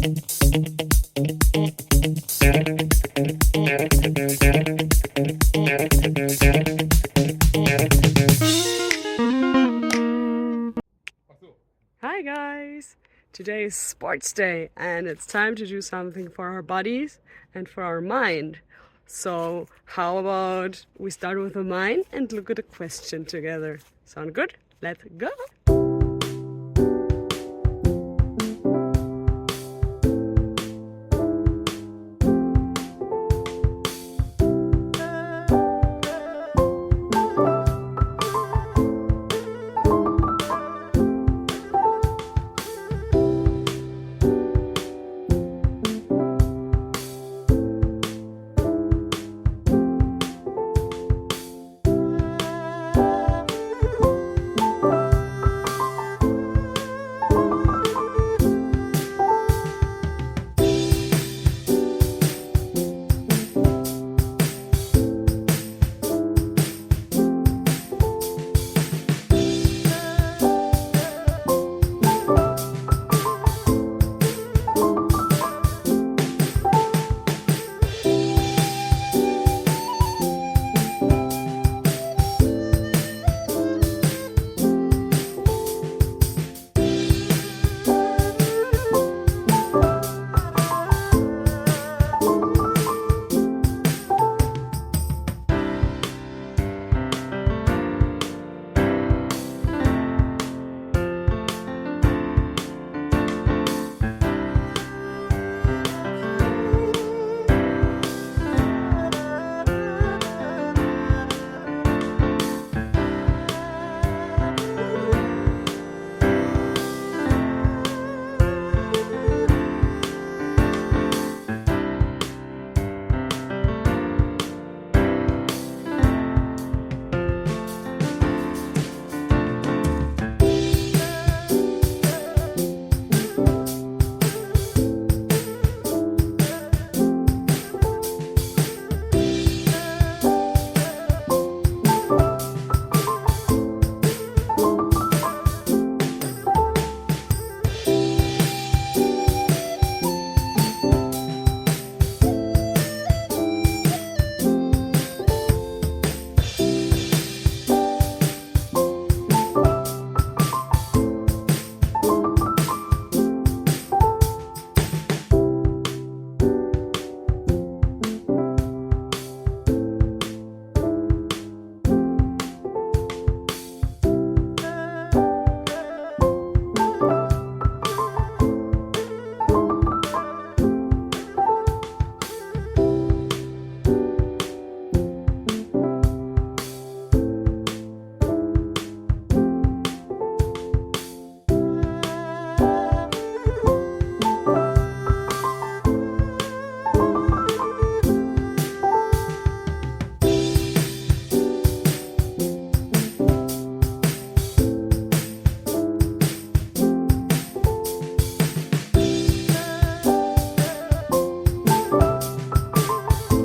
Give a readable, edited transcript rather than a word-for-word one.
Hi guys! Today is sports day and it's time to do something for our bodies and for our mind. So how about we start with the mind and look at a question together? Sound good? Let's go!